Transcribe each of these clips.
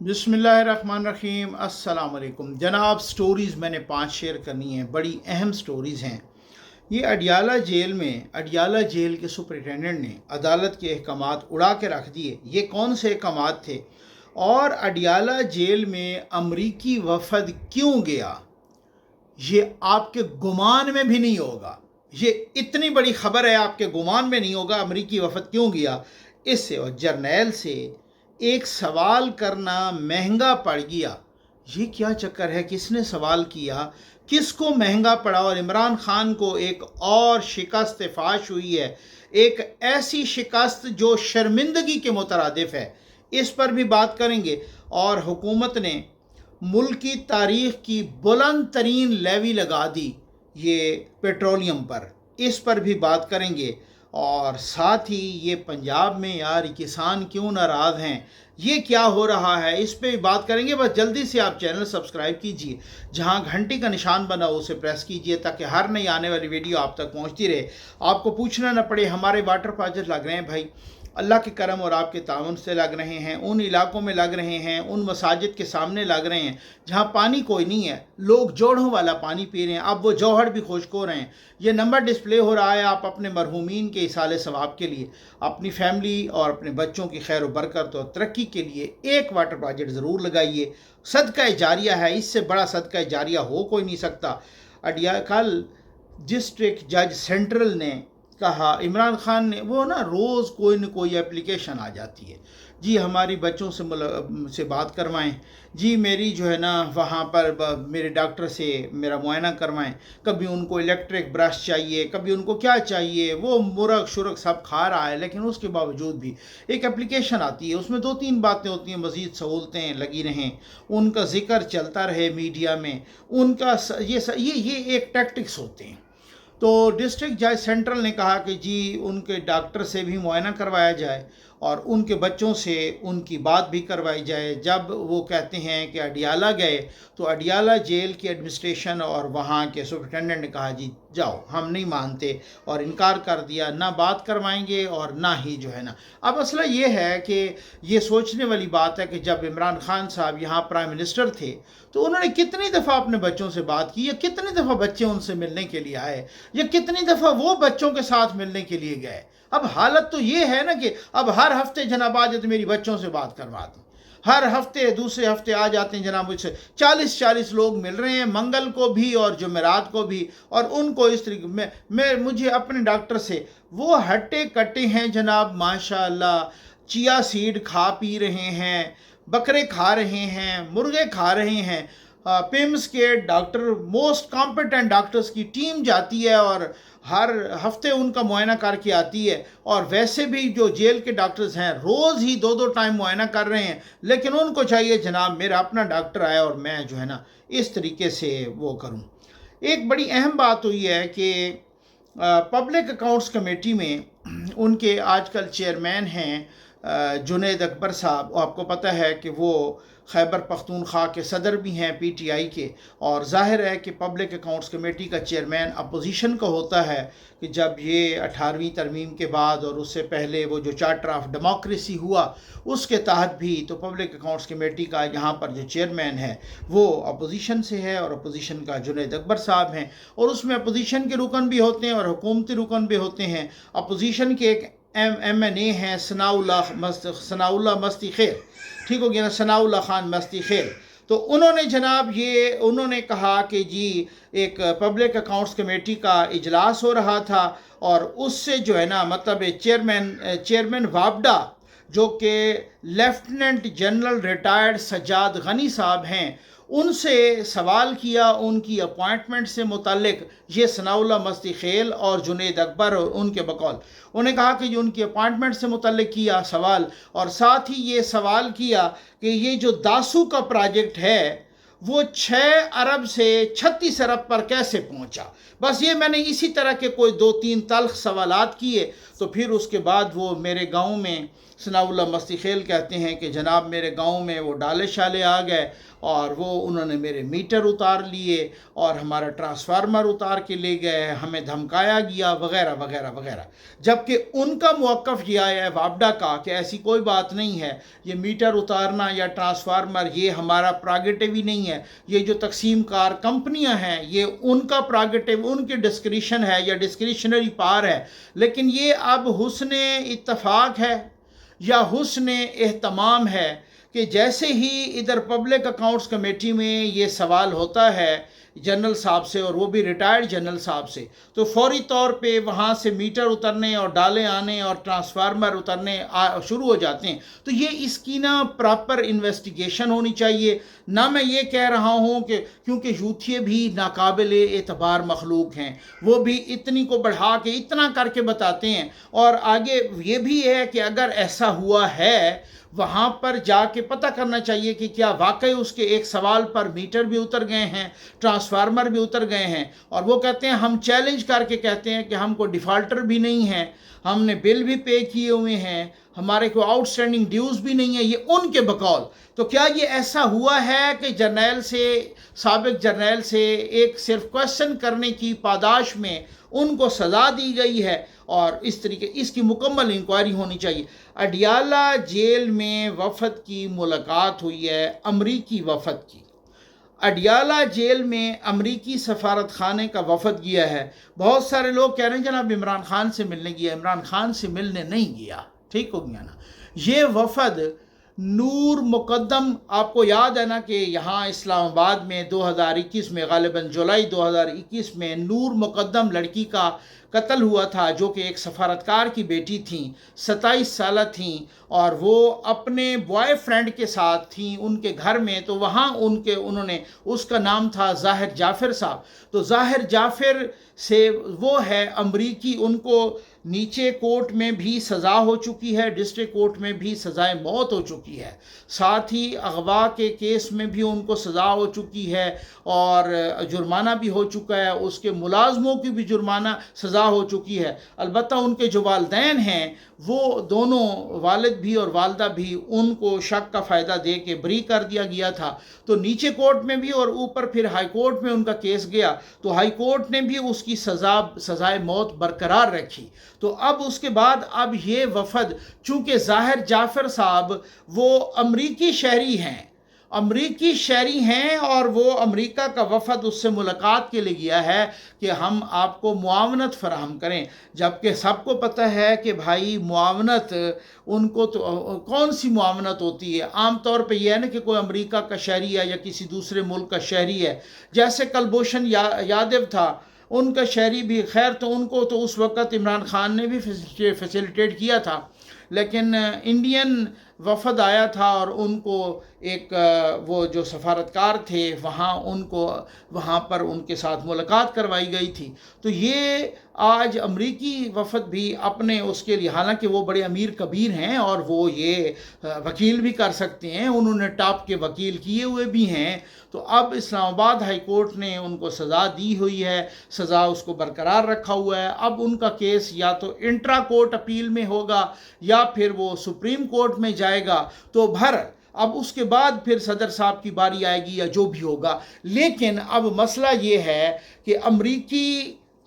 बिस्मिल्लाहिर्रहमानिर्रहीम। अस्सलाम वालेकुम जनाब। स्टोरीज़ मैंने 5 शेयर करनी हैं, बड़ी अहम स्टोरीज़ हैं। ये अडियाला जेल के सुपरिटेंडेंट ने अदालत के अहकामात उड़ा के रख दिए। ये कौन से अहकामात थे और अडियाला जेल में अमरीकी वफद क्यों गया, ये आपके गुमान में भी नहीं होगा। ये इतनी बड़ी खबर है, आपके गुमान में नहीं होगा अमरीकी वफद क्यों गया। इससे और जर्नैल से एक सवाल करना महंगा पड़ गया। ये क्या चक्कर है, किसने सवाल किया, किसको महंगा पड़ा। और इमरान खान को एक और शिकस्त फाश हुई है, एक ऐसी शिकस्त जो शर्मिंदगी के मुतरादिफ है। इस पर भी बात करेंगे। और हुकूमत ने मुल्क की तारीख़ की बुलंद तरीन लेवी लगा दी ये पेट्रोलियम पर, इस पर भी बात करेंगे। और साथ ही ये पंजाब में यार किसान क्यों नाराज़ हैं, ये क्या हो रहा है, इस पे भी बात करेंगे। बस जल्दी से आप चैनल सब्सक्राइब कीजिए, जहां घंटी का निशान बना हो उसे प्रेस कीजिए, ताकि हर नई आने वाली वीडियो आप तक पहुंचती रहे, आपको पूछना न पड़े। हमारे वाटर प्रोजेक्ट लग रहे हैं भाई, अल्लाह के करम और आपके तावन से लग रहे हैं। उन इलाकों में लग रहे हैं, उन मसाजिद के सामने लग रहे हैं जहाँ पानी कोई नहीं है, लोग जोड़ों वाला पानी पी रहे हैं। अब वो जौहर भी खुश्क हो रहे हैं। ये नंबर डिस्प्ले हो रहा है, आप अपने मरहूमीन के इसाले सवाब के लिए, अपनी फैमिली और अपने बच्चों की खैर बरकत और तरक्की के लिए एक वाटर प्रोजेक्ट ज़रूर लगाइए। सदका जारिया है, इससे बड़ा सदका जारिया हो कोई नहीं सकता। कल डिस्ट्रिक्ट जज सेंट्रल ने कहा, इमरान खान ने, वो ना रोज़ कोई न कोई एप्लीकेशन आ जाती है, जी हमारी बच्चों से बात करवाएं, जी मेरी जो है ना वहाँ पर मेरे डॉक्टर से मेरा मुआयना करवाएं। कभी उनको इलेक्ट्रिक ब्रश चाहिए, कभी उनको क्या चाहिए, वो मुर्ग शुरग सब खा रहा है, लेकिन उसके बावजूद भी एक एप्लीकेशन आती है, उसमें 2-3 बातें होती हैं, मज़ीद सहूलतें लगी रहें, उनका ज़िक्र चलता रहे मीडिया में, उनका ये एक टैक्टिक्स होते हैं। तो डिस्ट्रिक्ट जज सेंट्रल ने कहा कि जी उनके डॉक्टर से भी मुआयना करवाया जाए और उनके बच्चों से उनकी बात भी करवाई जाए। जब वो कहते हैं कि अडियाला गए, तो अडियाला जेल की एडमिनिस्ट्रेशन और वहाँ के सुपरिटेंडेंट ने कहा जी जाओ, हम नहीं मानते, और इनकार कर दिया, ना बात करवाएंगे और ना ही जो है ना। अब मसला ये है कि ये सोचने वाली बात है कि जब इमरान खान साहब यहाँ प्राइम मिनिस्टर थे, तो उन्होंने कितनी दफ़ा अपने बच्चों से बात की, या कितनी दफ़ा बच्चे उनसे मिलने के लिए आए, या कितनी दफ़ा वो बच्चों के साथ मिलने के लिए गए। अब हालत तो ये है ना कि अब हर हफ्ते जनाब आ जाते, मेरी बच्चों से बात करवा दें, हर हफ्ते दूसरे हफ्ते आ जाते हैं जनाब, मुझसे 40-40 लोग मिल रहे हैं, मंगल को भी और जुमेरात को भी। और उनको इस तरीके मैं मुझे अपने डॉक्टर से वो हट्टे कट्टे हैं जनाब, माशाअल्लाह, चिया सीड खा पी रहे हैं, बकरे खा रहे हैं, मुर्गे खा रहे हैं। पिम्स के डॉक्टर, मोस्ट कॉम्पिटेंट डॉक्टर्स की टीम जाती है और हर हफ्ते उनका मुआयना करके आती है। और वैसे भी जो जेल के डॉक्टर्स हैं रोज़ ही 2-2 टाइम मुआयना कर रहे हैं, लेकिन उनको चाहिए जनाब मेरा अपना डॉक्टर आए और मैं जो है ना इस तरीके से वो करूं। एक बड़ी अहम बात हुई है कि पब्लिक अकाउंट्स कमेटी में उनके आजकल चेयरमैन हैं जुनैद अकबर साहब। आपको पता है कि वो खैबर पख्तूनख्वा के सदर भी हैं पीटीआई के, और ज़ाहिर है कि पब्लिक अकाउंट्स कमेटी का चेयरमैन अपोजिशन का होता है। कि जब ये 18वीं तरमीम के बाद और उससे पहले वो जो चार्टर ऑफ डेमोक्रेसी हुआ, उसके तहत भी तो पब्लिक अकाउंट्स कमेटी का यहाँ पर जो चेयरमैन है वो अपोजिशन से है, और अपोजिशन का जुनैद अकबर साहब हैं। और उसमें अपोजिशन के रुकन भी होते हैं और हुकूमती रुकन भी होते हैं। अपोजिशन के एक MNA हैं सनाउल्लाह मस्ती खैर, ठीक हो गया ना, सनाउल्लाह खान मस्ती खैर। तो उन्होंने जनाब उन्होंने कहा कि जी एक पब्लिक अकाउंट्स कमेटी का इजलास हो रहा था, और उससे जो है ना मतलब चेयरमैन वापडा, जो कि lieutenant general retired Sajjad Ghani साहब हैं, उनसे सवाल किया उनकी अपॉइंटमेंट से मुतल्लिक। ये सनाउल्लाह मस्ती खेल और जुनैद अकबर और उनके बकौल उन्हें कहा कि उनकी अपॉइंटमेंट से मुतल्लिक किया सवाल, और साथ ही ये सवाल किया कि ये जो दासू का प्रोजेक्ट है वो 6 अरब से 36 अरब पर कैसे पहुंचा। बस ये मैंने इसी तरह के कोई 2-3 तल्ख सवालात किए। तो फिर उसके बाद वो मेरे गांव में सनाउल्लाह मस्ती खेल कहते हैं कि जनाब मेरे गांव में वो डाले शाले आ गए और वो उन्होंने मेरे मीटर उतार लिए और हमारा ट्रांसफार्मर उतार के ले गए, हमें धमकाया गया वगैरह वगैरह वगैरह। जबकि उनका मौक़िफ़ ये आया है वापडा का कि ऐसी कोई बात नहीं है, ये मीटर उतारना या ट्रांसफार्मर ये हमारा प्रेरोगेटिव ही नहीं है, ये जो तकसीम कार कंपनियां हैं ये उनका प्रेरोगेटिव, उनकी डिस्क्रिशन है या डिस्क्रिशनरी पावर है। लेकिन ये अब हुस्न इत्तफाक है या हुस्न एहतमाम है कि जैसे ही इधर पब्लिक अकाउंट्स कमेटी में ये सवाल होता है जनरल साहब से, और वो भी रिटायर्ड जनरल साहब से, तो फौरी तौर पे वहाँ से मीटर उतरने और डाले आने और ट्रांसफार्मर उतरने शुरू हो जाते हैं। तो ये इसकी ना प्रॉपर इन्वेस्टिगेशन होनी चाहिए। ना मैं ये कह रहा हूँ कि क्योंकि यूथिये भी नाकाबिल एतबार मखलूक हैं, वो भी इतनी को बढ़ा के इतना करके बताते हैं। और आगे ये भी है कि अगर ऐसा हुआ है वहाँ पर जाके पता करना चाहिए कि क्या वाकई उसके एक सवाल पर मीटर भी उतर गए हैं, ट्रांसफार्मर भी उतर गए हैं। और वो कहते हैं, हम चैलेंज करके कहते हैं कि हमको डिफ़ॉल्टर भी नहीं है, हमने बिल भी पे किए हुए हैं, हमारे को आउटस्टैंडिंग ड्यूज़ भी नहीं है, ये उनके बकौल। तो क्या ये ऐसा हुआ है कि जर्नैल से, साबिक जर्नैल से एक सिर्फ क्वेश्चन करने की पादाश में उनको सज़ा दी गई है? और इस तरीके इसकी मुकम्मल इंक्वायरी होनी चाहिए। अडियाला जेल में वफ़द की मुलाकात हुई है, अमरीकी वफ़द की। अडियाला जेल में अमरीकी सफारत खाने का वफ़द गया है। बहुत सारे लोग कह रहे हैं जनाब इमरान खान से मिलने गया। इमरान खान से मिलने नहीं गया, ठीक हो गया ना। ये वफ़द नूर मुक़द्दम, आपको याद है ना कि यहाँ इस्लामाबाद में 2021 में गालिबन जुलाई 2021 में नूर मुक़द्दम लड़की का कत्ल हुआ था, जो कि एक सफारतकार की बेटी थी, 27 साल थी, और वो अपने बॉयफ्रेंड के साथ थी उनके घर में। तो वहाँ उन्होंने, उसका नाम था ज़ाहिर जाफ़िर साहब। तो ज़ाहिर जाफ़िर से वो है अमरीकी, उनको नीचे कोर्ट में भी सज़ा हो चुकी है, डिस्ट्रिक्ट कोर्ट में भी सज़ाए मौत हो चुकी है, साथ ही अगवा के केस में भी उनको सज़ा हो चुकी है और जुर्माना भी हो चुका है, उसके मुलाजमों की भी जुर्माना सज़ा हो चुकी है। अलबत्ता उनके जो वालिदैन हैं वो दोनों, वालिद भी और वालदा भी, उनको शक का फ़ायदा दे के बरी कर दिया गया था। तो नीचे कोर्ट में भी और ऊपर फिर हाई कोर्ट में उनका केस गया, तो हाई कोर्ट ने भी उसकी सज़ाए मौत बरकरार रखी। तो अब उसके बाद अब ये वफ़द, चूँकि ज़ाहिर जाफ़िर साहब वो अमरीकी शहरी हैं, अमरीकी शहरी हैं, और वो अमेरिका का वफ़द उससे मुलाकात के लिए गया है कि हम आपको मुआवनत फ़राहम करें। जबकि सबको पता है कि भाई मुआवनत, उनको तो कौन सी मुआवनत होती है? आम तौर पे यह है ना कि कोई अमेरिका का शहरी है या किसी दूसरे मुल्क का शहरी है, जैसे कुलभूषण यादव था, उनका शहरी भी, खैर तो उनको तो उस वक़्त इमरान खान ने भी फैसिलिटेट किया था, लेकिन इंडियन वफ़द आया था और उनको एक वो जो सफारतकार थे वहाँ पर उनके साथ मुलाकात करवाई गई थी। तो ये आज अमरीकी वफ़द भी अपने उसके लिए, हालांकि वो बड़े अमीर कबीर हैं और वो ये वकील भी कर सकते हैं, उन्होंने टॉप के वकील किए हुए भी हैं। तो अब इस्लामाबाद हाई कोर्ट ने उनको सज़ा दी हुई है, सज़ा उसको बरकरार रखा हुआ है। अब उनका केस या तो इंट्रा कोर्ट अपील में होगा या फिर वो सुप्रीम कोर्ट में जाएगा। तो अब उसके बाद फिर सदर साहब की बारी आएगी या जो भी होगा। लेकिन अब मसला ये है कि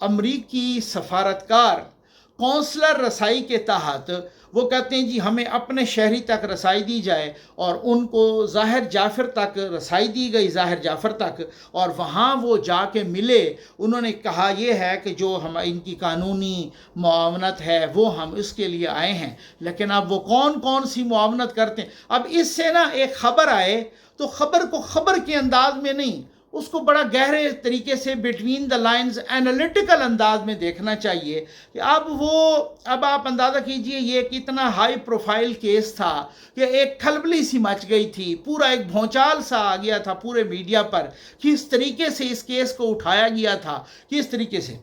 अमरीकी सफारतकार कौंसलर रसाई के तहत वो कहते हैं जी हमें अपने शहरी तक रसाई दी जाए, और उनको ज़ाहिर जाफ़िर तक रसाई दी गई, ज़ाहिर जाफ़िर तक, और वहाँ वो जाके मिले। उन्होंने कहा ये है कि जो हम इनकी कानूनी मुआवनत है वो हम इसके लिए आए हैं। लेकिन अब वो कौन कौन सी मुआवनत करते हैं? अब इससे ना एक ख़बर आए तो ख़बर को ख़बर के अंदाज में नहीं, उसको बड़ा गहरे तरीके से बिटवीन द लाइंस एनालिटिकल अंदाज में देखना चाहिए कि अब आप अंदाज़ा कीजिए ये कितना हाई प्रोफाइल केस था कि एक खलबली सी मच गई थी, पूरा एक भौचाल सा आ गया था पूरे मीडिया पर, किस तरीके से इस केस को उठाया गया था, किस तरीके से।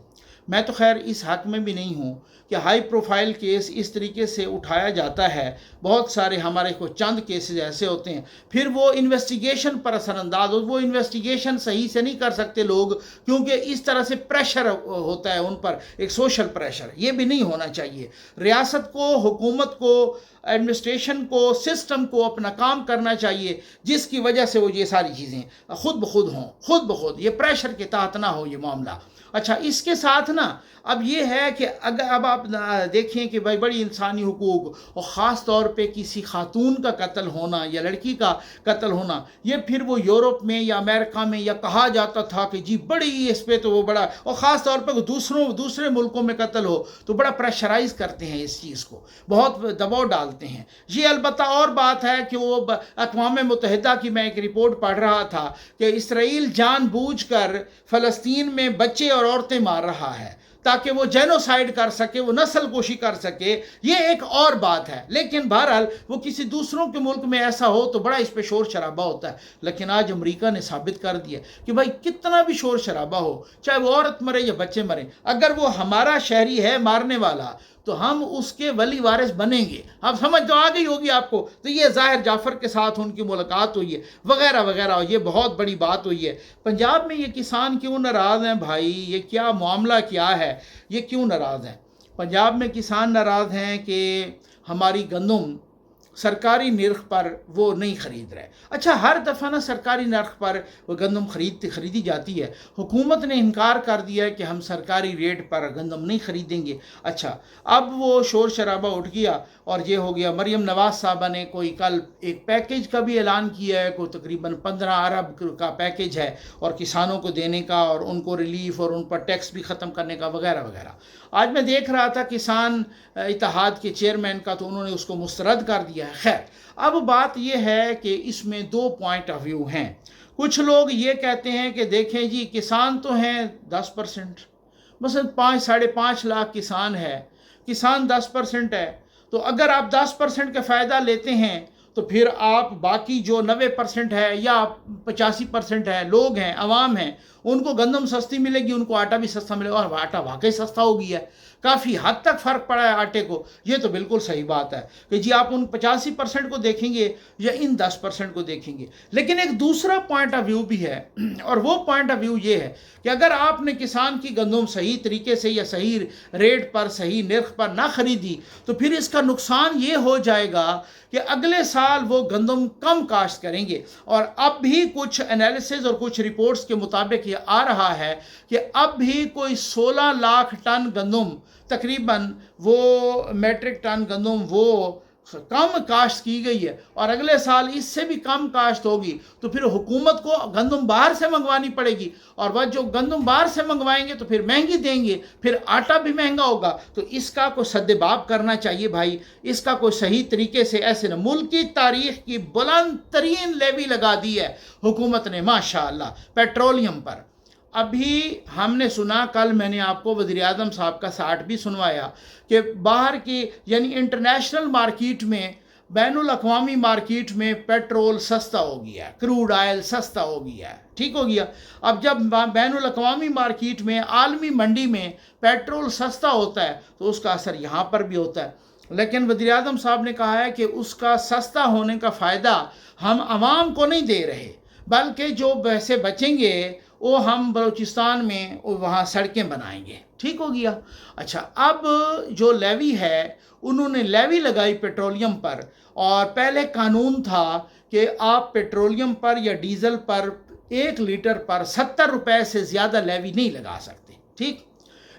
मैं तो खैर इस हक़ में भी नहीं हूँ कि हाई प्रोफाइल केस इस तरीके से उठाया जाता है, बहुत सारे हमारे को चंद केसेस ऐसे होते हैं, फिर वो इन्वेस्टिगेशन पर असरअंदाज हो, वो इन्वेस्टिगेशन सही से नहीं कर सकते लोग, क्योंकि इस तरह से प्रेशर होता है उन पर, एक सोशल प्रेशर। ये भी नहीं होना चाहिए। रियासत को, हुकूमत को, एडमिनिस्ट्रेशन को, सिस्टम को अपना काम करना चाहिए, जिसकी वजह से वो ये सारी चीज़ें खुद ब खुद हों, खुद ब खुद, ये प्रेशर के तहत ना हो ये मामला। अच्छा, इसके साथ ना अब ये है कि अगर अब आप देखें कि भाई बड़ी इंसानी हुकूक, और ख़ास तौर पे किसी खातून का कत्ल होना या लड़की का कत्ल होना, ये फिर वो यूरोप में या अमेरिका में या कहा जाता था कि जी बड़ी इस पर तो वो बड़ा, और ख़ास तौर पे दूसरे मुल्कों में कत्ल हो तो बड़ा प्रेशराइज़ करते हैं इस चीज़ को, बहुत दबाव डालते हैं। ये अलबत्ता और बात है कि वो अक़वाम मुत्तहिदा की मैं एक रिपोर्ट पढ़ रहा था कि इसराइल जानबूझकर फ़लस्तीन में बच्चे और औरतें मार रहा है ताकि वो जेनोसाइड कर सके, वो नस्ल कुशी कर सके। ये एक और बात है, लेकिन बहरहाल वो किसी दूसरों के मुल्क में ऐसा हो तो बड़ा इस पे शोर शराबा होता है। लेकिन आज अमेरिका ने साबित कर दिया कि भाई कितना भी शोर शराबा हो, चाहे वो औरत मरे या बच्चे मरे, अगर वो हमारा शहरी है मारने वाला तो हम उसके वली वारिस बनेंगे। अब समझ तो आ गई होगी आपको। तो ये ज़ाहिर जाफ़र के साथ उनकी मुलाकात हुई है वगैरह वगैरह, ये बहुत बड़ी बात हुई है। पंजाब में ये किसान क्यों नाराज़ हैं भाई, ये क्या मामला क्या है, ये क्यों नाराज़ हैं? पंजाब में किसान नाराज़ हैं कि हमारी गंदम सरकारी नर्ख पर वो नहीं ख़रीद रहे। अच्छा, हर दफ़ा ना सरकारी नर्ख पर वो गंदम ख़रीदी जाती है, हुकूमत ने इनकार कर दिया है कि हम सरकारी रेट पर गंदम नहीं ख़रीदेंगे। अच्छा, अब वो शोर शराबा उठ गया और ये हो गया। मरियम नवाज़ साहबा ने कोई कल एक पैकेज का भी ऐलान किया है, कोई तकरीबन 15 अरब का पैकेज है और किसानों को देने का और उनको रिलीफ और उन पर टैक्स भी ख़त्म करने का वगैरह वगैरह। आज मैं देख रहा था किसान इत्तेहाद के चेयरमैन का, तो उन्होंने उसको मुस्तरद कर दिया है। खैर, अब बात यह है कि इसमें दो पॉइंट ऑफ व्यू हैं। कुछ लोग ये कहते हैं कि देखें जी, किसान तो हैं 10%, मसलन 5-5.5 लाख किसान है, किसान 10% है, तो अगर आप 10% का फ़ायदा लेते हैं तो फिर आप बाकी जो 90% है या 85% है लोग हैं, अवाम हैं, उनको गंदम सस्ती मिलेगी, उनको आटा भी सस्ता मिलेगा। और आटा वाकई सस्ता हो गया है, काफ़ी हद तक फ़र्क पड़ा है आटे को। ये तो बिल्कुल सही बात है कि जी आप उन 85% को देखेंगे या इन 10% को देखेंगे। लेकिन एक दूसरा पॉइंट ऑफ व्यू भी है, और वो पॉइंट ऑफ व्यू ये है कि अगर आपने किसान की गंदम सही तरीके से या सही रेट पर, सही नर्ख पर ना ख़रीदी, तो फिर इसका नुकसान ये हो जाएगा कि अगले साल वो गंदम कम काश्त करेंगे। और अब भी कुछ एनालिसिस और कुछ रिपोर्ट्स के मुताबिक ये आ रहा है कि अब भी कोई 16 लाख टन गंदम तकरीबन, वो मेट्रिक टन गंदम वो कम काश्त की गई है, और अगले साल इससे भी कम काश्त होगी। तो फिर हुकूमत को गंदम बाहर से मंगवानी पड़ेगी, और वह जो गंदम बाहर से मंगवाएंगे तो फिर महंगी देंगे, फिर आटा भी महंगा होगा। तो इसका कोई सद्देबाब करना चाहिए भाई, इसका कोई सही तरीके से। ऐसे न मुल्क की तारीख की बुलंद तरीन लेवी लगा दी है हुकूमत ने माशाअल्लाह पेट्रोलियम पर। अभी हमने सुना, कल मैंने आपको वज़ीर आज़म साहब का साठ भी सुनवाया कि बाहर की यानी इंटरनेशनल मार्केट में, बैनुल अक़वामी मार्केट में पेट्रोल सस्ता हो गया है, क्रूड ऑयल सस्ता हो गया है, ठीक हो गया। अब जब बैनुल अक़वामी मार्केट में, आलमी मंडी में पेट्रोल सस्ता होता है तो उसका असर यहाँ पर भी होता है। लेकिन वज़ीर आज़म साहब ने कहा है कि उसका सस्ता होने का फ़ायदा हम आवाम को नहीं दे रहे, बल्कि जो पैसे बचेंगे वो हम बलूचिस्तान में वहाँ सड़कें बनाएंगे, ठीक हो गया। अच्छा, अब जो लेवी है, उन्होंने लेवी लगाई पेट्रोलियम पर, और पहले कानून था कि आप पेट्रोलियम पर या डीज़ल पर 1 लीटर पर 70 रुपए से ज़्यादा लेवी नहीं लगा सकते, ठीक।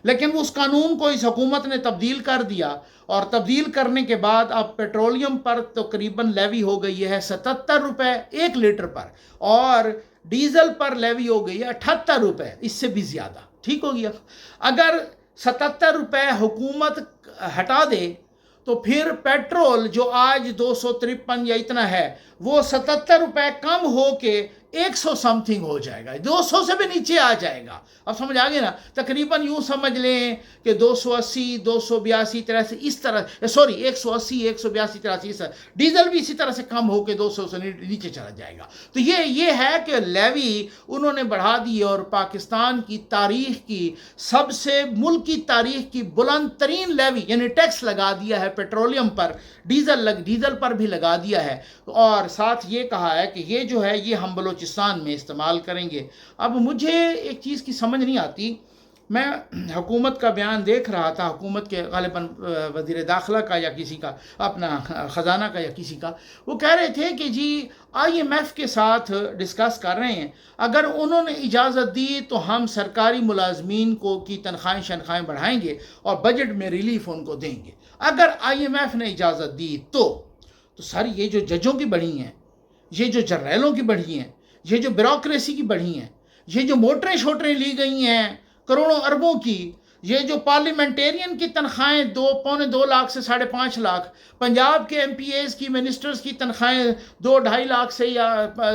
लेकिन उस कानून को इस हुकूमत ने तब्दील कर दिया, और तब्दील करने के बाद अब पेट्रोलियम पर तकरीबन लेवी हो गई है 77 रुपये 1 लीटर पर, और डीज़ल पर लेवी हो गई है 78 रुपये, इससे भी ज़्यादा, ठीक हो गया। अगर 77 रुपये हुकूमत हटा दे तो फिर पेट्रोल जो आज 253 या इतना है, वो 77 रुपये कम हो के 100 समथिंग हो जाएगा, 200 से भी नीचे आ जाएगा। अब समझ आ गया ना, तकरीबन यूँ समझ लें कि 280, 282, 83 इस तरह, सॉरी 180, 182, 83 इस तरह। डीजल भी इसी तरह से कम होकर 200 से नीचे चला जाएगा। तो ये है कि लेवी उन्होंने बढ़ा दी और पाकिस्तान की तारीख की सबसे, मुल्क की तारीख की बुलंद तरीन लेवी यानी टैक्स लगा दिया है पेट्रोलियम पर, डीजल पर भी लगा दिया है। और साथ ये कहा है कि ये जो है ये हम बलूचिस्तान में इस्तेमाल करेंगे। अब मुझे एक चीज़ की समझ नहीं आती, मैं हुकूमत का बयान देख रहा था, हुकूमत के ग़ालिबन वज़ीर दाखिला का या किसी का, अपना ख़जाना का या किसी का, वो कह रहे थे कि जी IMF के साथ डिस्कस कर रहे हैं, अगर उन्होंने इजाज़त दी तो हम सरकारी मुलाजमीन को की तनख्वाहें शनख्वाहें बढ़ाएंगे और बजट में रिलीफ उनको देंगे। अगर IMF ने इजाज़त दी तो सर ये जो जजों की बढ़ी हैं, ये जो जर्नैलों की बढ़ी हैं, ये जो ब्यूरोक्रेसी की बढ़ी हैं, ये जो मोटरें शोटरें ली गई हैं करोड़ों अरबों की, ये जो पार्लियामेंटेरियन की तनख्वाहें 2-2.25 लाख से 5.5 लाख, पंजाब के MPAs की, मिनिस्टर्स की तनख्वाहें 2-2.5 लाख से या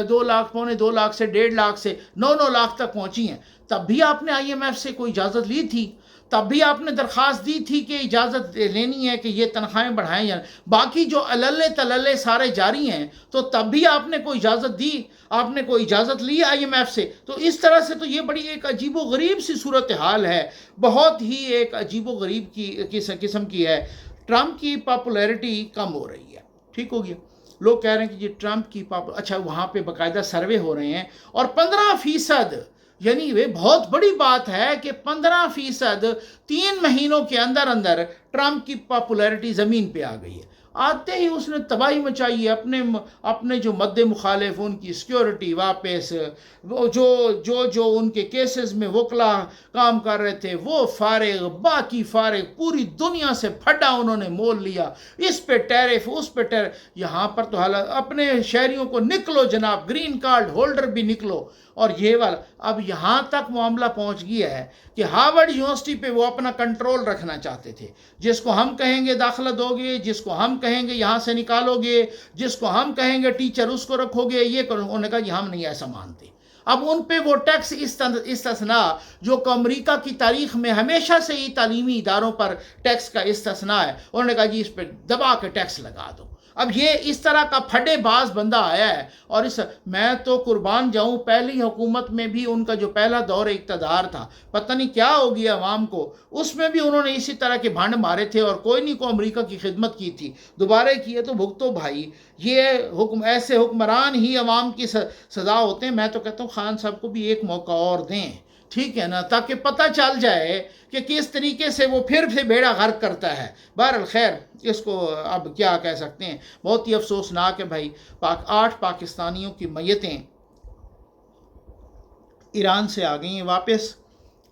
2 लाख, 2.25 लाख से 1.5 लाख से 9-9 लाख तक पहुंची हैं। तब भी आपने IMF से कोई इजाज़त ली थी, तब भी आपने दरख्वास्त दी थी कि इजाज़त लेनी है कि ये तनख्वाहें बढ़ाएं, या बाकी जो अल्ले तलल्ले सारे जारी हैं, तो तब भी आपने कोई इजाज़त दी, आपने कोई इजाज़त ली IMF से। तो इस तरह से तो ये बड़ी एक अजीबो गरीब सी सूरत हाल है, बहुत ही एक अजीबो गरीब की किस्म की है। ट्रंप की पॉपुलैरिटी कम हो रही है, ठीक हो गया। लोग कह रहे हैं कि ये ट्रंप की अच्छा, वहाँ पे बाकायदा सर्वे हो रहे हैं और 15%, यानी वे बहुत बड़ी बात है कि 15% 3 महीनों के अंदर अंदर ट्रंप की पॉपुलैरिटी ज़मीन पे आ गई है। आते ही उसने तबाही मचाई है, अपने जो मद्दे मुखालिफ उनकी सिक्योरिटी वापस, वो जो उनके केसेस में वकला काम कर रहे थे वो फारिग, बाकी फारिग, पूरी दुनिया से फटा उन्होंने मोल लिया, इस पे टैरिफ, उस पे टैरिफ। यहाँ पर तो हालात, अपने शहरियों को निकलो जनाब, ग्रीन कार्ड होल्डर भी निकलो। और ये वाला अब यहाँ तक मामला पहुँच गया है कि हार्वर्ड यूनिवर्सिटी पे वो अपना कंट्रोल रखना चाहते थे। जिसको हम कहेंगे दाखिला दोगे, जिसको हम कहेंगे यहाँ से निकालोगे, जिसको हम कहेंगे टीचर उसको रखोगे, ये करो। उन्होंने कहा जी हम नहीं ऐसा मानते। अब उन पे वो टैक्स इस्तिस्ना जो कि अमरीका की तारीख में हमेशा से ही तालीमी इदारों पर टैक्स का इस्तिस्ना है, उन्होंने कहा जी इस पर दबा के टैक्स लगा दो। अब ये इस तरह का फटेबाज बंदा आया है। और मैं तो कुर्बान जाऊं, पहली हुकूमत में भी उनका जो पहला दौर इक़्तिदार था, पता नहीं क्या हो गया अवाम को, उसमें भी उन्होंने इसी तरह के भांड मारे थे और कोई नहीं को अमेरिका की खिदमत की थी। दोबारा किए तो भुगतो भाई, ये ऐसे हुक्मरान ही अवाम की सज़ा होते हैं। मैं तो कहता हूँ खान साहब को भी एक मौका और दें, ठीक है ना, ताकि पता चल जाए कि किस तरीके से वो फिर से बेड़ा गर्क करता है। बहरहाल खैर, इसको अब क्या कह सकते हैं, बहुत ही अफसोसनाक है भाई। 8 पाकिस्तानियों की मयतें ईरान से आ गई हैं वापस,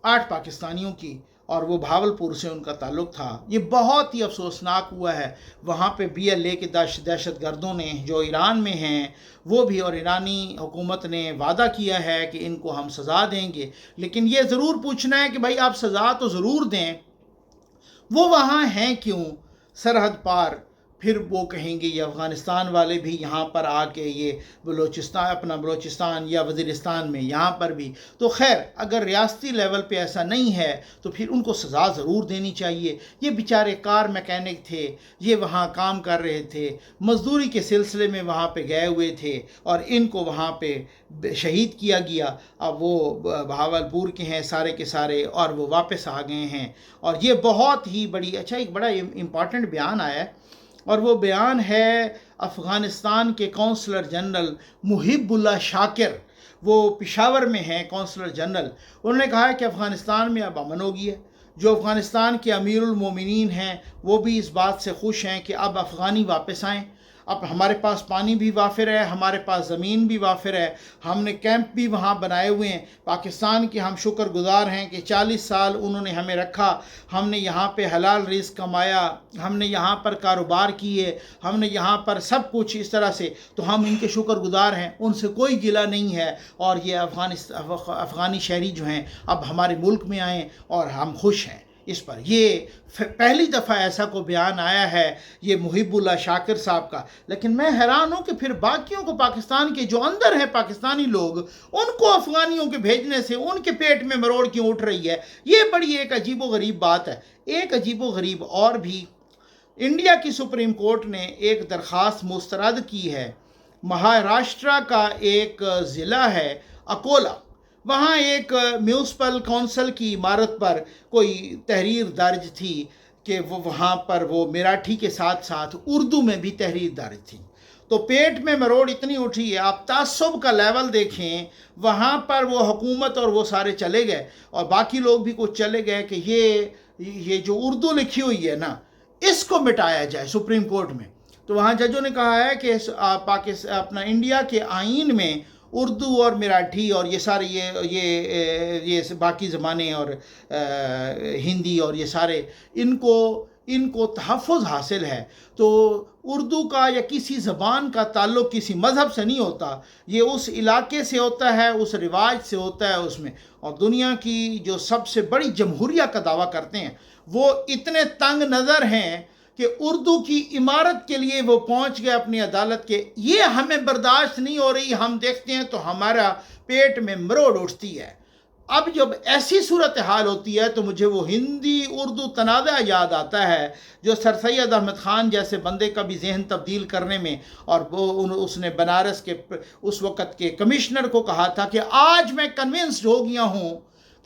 8 पाकिस्तानियों की, और वो भावलपुर से उनका ताल्लुक़ था। ये बहुत ही अफसोसनाक हुआ है। वहाँ पे BLA के दहशत गर्दों ने जो ईरान में हैं वो भी, और ईरानी हुकूमत ने वादा किया है कि इनको हम सज़ा देंगे, लेकिन ये ज़रूर पूछना है कि भाई आप सज़ा तो ज़रूर दें, वो वहाँ हैं क्यों सरहद पार। फिर वो कहेंगे ये अफ़गानिस्तान वाले भी यहाँ पर आके ये बलूचिस्तान या वज़ीरिस्तान में यहाँ पर भी। तो खैर, अगर रियासती लेवल पे ऐसा नहीं है तो फिर उनको सज़ा ज़रूर देनी चाहिए। ये बेचारे कार मैकेनिक थे, ये वहाँ काम कर रहे थे, मज़दूरी के सिलसिले में वहाँ पे गए हुए थे और इनको वहाँ पे शहीद किया गया। अब वो भावलपुर के हैं सारे के सारे और वो वापस आ गए हैं। और ये बहुत ही बड़ी, अच्छा, एक बड़ा इम्पॉर्टेंट बयान आया है, और वो बयान है अफ़गानिस्तान के कौंसलर जनरल मुहिबुल्लाह शाकिर, वो पेशावर में हैं कौंसलर जनरल। उन्होंने कहा है कि अफ़गानिस्तान में अब अमन हो गया है। जो अफ़गानिस्तान के अमीरुल मोमिनीन हैं वो भी इस बात से खुश हैं कि अब अफ़गानी वापस आएँ। अब हमारे पास पानी भी वाफिर है, हमारे पास ज़मीन भी वाफिर है, हमने कैंप भी वहाँ बनाए हुए हैं। पाकिस्तान के हम शुक्रगुज़ार हैं कि 40 साल उन्होंने हमें रखा, हमने यहाँ पे हलाल रिज़्क़ कमाया, हमने यहाँ पर कारोबार किए, हमने यहाँ पर सब कुछ इस तरह से, तो हम इनके शुक्रगुज़ार हैं, उनसे कोई गिला नहीं है। और ये अफ़गानी शहरी जो हैं अब हमारे मुल्क में आएँ और हम खुश हैं। اس پر. یہ پہلی دفعہ ایسا کو بیان آیا ہے یہ محب اللہ شاکر صاحب کا. لیکن میں حیران ہوں کہ پھر باقیوں کو پاکستان کے جو اندر ہیں پاکستانی لوگ ان کو افغانیوں کے بھیجنے سے ان کے پیٹ میں مروڑ کیوں اٹھ رہی ہے. یہ بڑی ایک عجیب و غریب بات ہے. ایک عجیب و غریب اور بھی، انڈیا کی سپریم کورٹ نے ایک درخواست مسترد کی ہے. مہاراشٹرا کا ایک ضلع ہے اکولا، وہاں ایک میونسپل کونسل کی عمارت پر کوئی تحریر درج تھی کہ وہاں پر وہ مراٹھی کے ساتھ ساتھ اردو میں بھی تحریر درج تھی. تو پیٹ میں مروڑ اتنی اٹھی ہے، آپ تعصب کا لیول دیکھیں. وہاں پر وہ حکومت اور وہ سارے چلے گئے اور باقی لوگ بھی کچھ چلے گئے کہ یہ جو اردو لکھی ہوئی ہے نا اس کو مٹایا جائے سپریم کورٹ میں. تو وہاں ججوں نے کہا ہے کہ اپنا انڈیا کے آئین میں اردو اور مراٹھی اور یہ سارے یہ باقی زبانیں اور ہندی اور یہ سارے ان کو تحفظ حاصل ہے. تو اردو کا یا کسی زبان کا تعلق کسی مذہب سے نہیں ہوتا، یہ اس علاقے سے ہوتا ہے، اس رواج سے ہوتا ہے اس میں. اور دنیا کی جو سب سے بڑی جمہوریہ کا دعویٰ کرتے ہیں وہ اتنے تنگ نظر ہیں کہ اردو کی عمارت کے لیے وہ پہنچ گئے اپنی عدالت کے. یہ ہمیں برداشت نہیں ہو رہی، ہم دیکھتے ہیں تو ہمارا پیٹ میں مروڑ اٹھتی ہے. اب جب ایسی صورتحال ہوتی ہے تو مجھے وہ ہندی اردو تنازع یاد آتا ہے جو سر سید احمد خان جیسے بندے کا بھی ذہن تبدیل کرنے میں، اور اس نے بنارس کے اس وقت کے کمشنر کو کہا تھا کہ آج میں کنونسڈ ہو گیا ہوں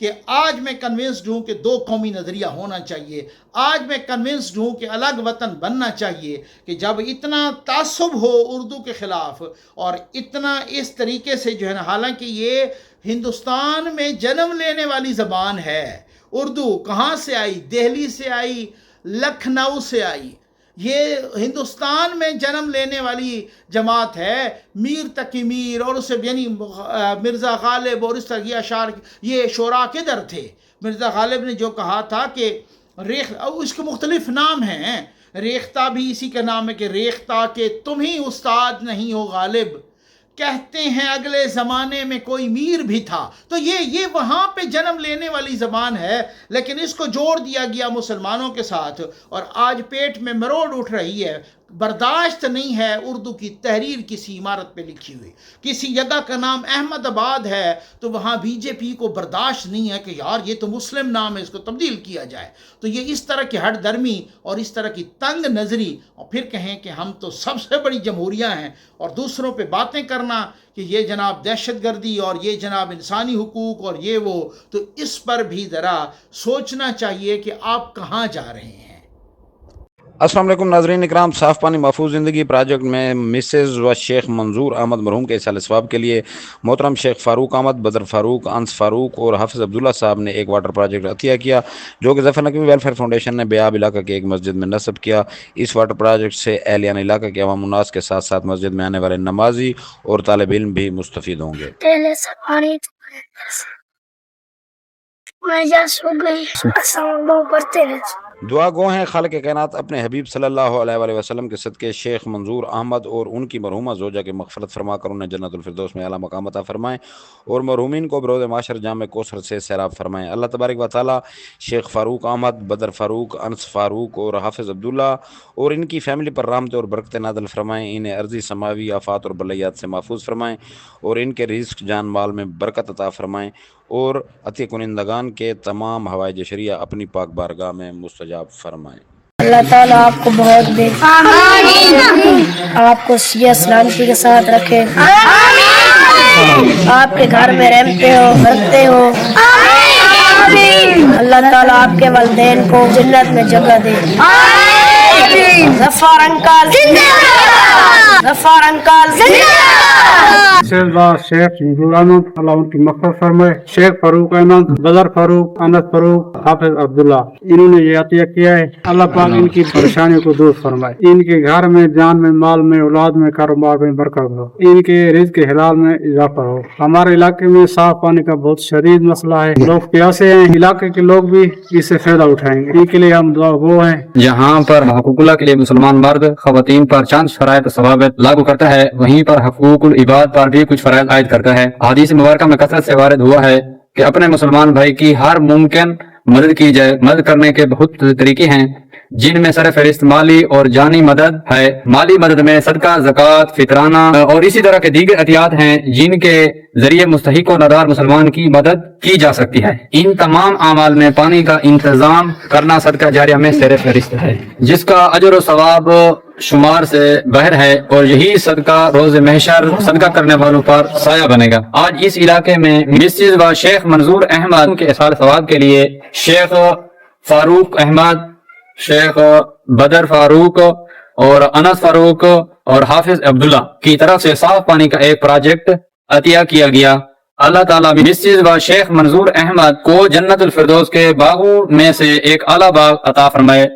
کہ دو قومی نظریہ ہونا چاہیے. آج میں کنونسڈ ہوں کہ الگ وطن بننا چاہیے. کہ جب اتنا تعصب ہو اردو کے خلاف اور اتنا اس طریقے سے جو ہے نا، حالانکہ یہ ہندوستان میں جنم لینے والی زبان ہے. اردو کہاں سے آئی؟ دہلی سے آئی، لکھنؤ سے آئی. یہ ہندوستان میں جنم لینے والی جماعت ہے. میر تقی میر اور اسے یعنی مرزا غالب اور اس طرح یہ اشعار، یہ شعراء کدھر تھے؟ مرزا غالب نے جو کہا تھا کہ اس کے مختلف نام ہیں، ریختہ بھی اسی کا نام ہے کہ ریختہ کہ تم ہی استاد نہیں ہو غالب، کہتے ہیں اگلے زمانے میں کوئی میر بھی تھا. تو یہ وہاں پہ جنم لینے والی زبان ہے، لیکن اس کو جوڑ دیا گیا مسلمانوں کے ساتھ اور آج پیٹ میں مروڑ اٹھ رہی ہے. برداشت نہیں ہے اردو کی تحریر کسی عمارت پہ لکھی ہوئی. کسی جگہ کا نام احمد آباد ہے تو وہاں بی جے پی کو برداشت نہیں ہے کہ یار یہ تو مسلم نام ہے، اس کو تبدیل کیا جائے. تو یہ اس طرح کی ہٹ درمی اور اس طرح کی تنگ نظری، اور پھر کہیں کہ ہم تو سب سے بڑی جمہوریہ ہیں اور دوسروں پہ باتیں کرنا کہ یہ جناب دہشت گردی اور یہ جناب انسانی حقوق اور یہ وہ، تو اس پر بھی ذرا سوچنا چاہیے کہ آپ کہاں جا رہے ہیں. السلام علیکم ناظرین اکرام. صاف پانی محفوظ زندگی پروجیکٹ میں مسز و شیخ منظور احمد مرحوم کے اصالہ ثواب کے لیے محترم شیخ فاروق احمد، بدر فاروق، انس فاروق اور حافظ عبداللہ صاحب نے ایک واٹر پروجیکٹ عطیہ کیا جو کہ ظفر نقوی ویلفیئر فاؤنڈیشن نے بیاب علاقہ کے ایک مسجد میں نصب کیا. اس واٹر پروجیکٹ سے اہلیان علاقہ کے عوام الناس کے ساتھ ساتھ مسجد میں آنے والے نمازی اور طالب علم بھی مستفید ہوں گے. دعا گو ہیں خالق کائنات اپنے حبیب صلی اللہ علیہ وآلہ وسلم کے صدقے شیخ منظور احمد اور ان کی مرحومہ زوجہ کی مغفرت فرما کر انہیں جنت الفردوس میں اعلیٰ مقام عطا فرمائیں اور مرحومین کو بروز معاشر جامع کوثر سے سیراب فرمائیں. اللہ تبارک و تعالیٰ شیخ فاروق احمد، بدر فاروق، انس فاروق اور حافظ عبداللہ اور ان کی فیملی پر رحمت اور برکت نازل فرمائیں. انہیں عرضی سماوی آفات اور بلیات سے محفوظ فرمائیں اور ان کے رزق جان مال میں برکت عطا فرمائیں اور عطیہ کنندگان کے تمام حوائج شریعہ اپنی پاک بارگاہ میں مستجاب فرمائیں. اللہ تعالیٰ آپ کو بہت دے، آپ کو صحت سلامتی کے ساتھ رکھے، آپ کے گھر میں رحمتے ہو، برکتے ہو. اللہ تعالیٰ آپ کے والدین کو جنت میں جگہ دے. ظفر انکل زندہ باد، ظفر انکل زندہ باد. شیخ منظور احمد اللہ ان کی مغفرت فرمائے. شیخ فاروق احمد، بدر فاروق، انس فاروق، حافظ عبداللہ، انہوں نے یہ عطیہ کیا ہے. اللہ پاک ان کی پریشانیوں کو دور فرمائے. ان کے گھر میں، جان میں، مال میں، اولاد میں، کاروبار میں برکت ہو. ان کے رزق کے حلال میں اضافہ ہو. ہمارے علاقے میں صاف پانی کا بہت شدید مسئلہ ہے، لوگ پیاسے ہیں. علاقے کے لوگ بھی اس سے فائدہ اٹھائیں گے. ان کے لیے ہم دعا گو ہیں. جہاں پر حقوق اللہ کے لیے مسلمان مرد خواتین پر چند شرائط و ضوابط لاگو کرتا ہے، وہیں پر حقوق العباد پر بھی کچھ فرائض عائد کرتا ہے. حدیث مبارکہ میں کثرت سے وارد ہوا ہے کہ اپنے مسلمان بھائی کی ہر ممکن مدد کی جائے۔ مدد کرنے کے بہت طریقے ہیں جن میں سر فہرست مالی اور جانی مدد ہے۔ مالی مدد میں صدقہ، زکوٰۃ، فطرانہ اور اسی طرح کے دیگر عطیات ہیں جن کے ذریعے مستحق و نادار مسلمان کی مدد کی جا سکتی ہے۔ ان تمام اعمال میں پانی کا انتظام کرنا صدقہ جاریہ میں سر فہرست ہے، جس کا اجر و ثواب شمار سے باہر ہے، اور یہی صدقہ روز محشر صدقہ کرنے والوں پر سایہ بنے گا۔ آج اس علاقے میں مسز و شیخ منظور احمد کے احصال ثواب کے لیے شیخ فاروق احمد، شیخ بدر فاروق اور انس فاروق اور حافظ عبداللہ کی طرف سے صاف پانی کا ایک پروجیکٹ عطیہ کیا گیا۔ اللہ تعالیٰ مسز و شیخ منظور احمد کو جنت الفردوس کے باغوں میں سے ایک اعلیٰ باغ عطا فرمائے،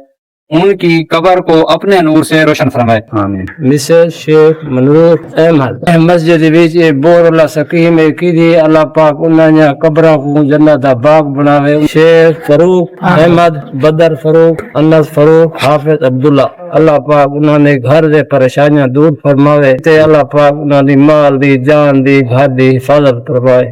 ان کی قبر کو اپنے نور سے روشن فرمائے، آمین۔ مسز شیخ منظور احمد مسجد وچ بور اللہ سکیم کی دی، اللہ پاک انہاں دی قبراں کو جنت دا باغ بناوے۔ شیخ فاروق احمد، بدر فاروق، انس فاروق، حافظ عبداللہ، اللہ پاک انہاں دے گھر دے پریشانیاں دور فرماوے تے اللہ پاک انہاں دی مال دی، جان دی، گھر دی حفاظت فرمائے۔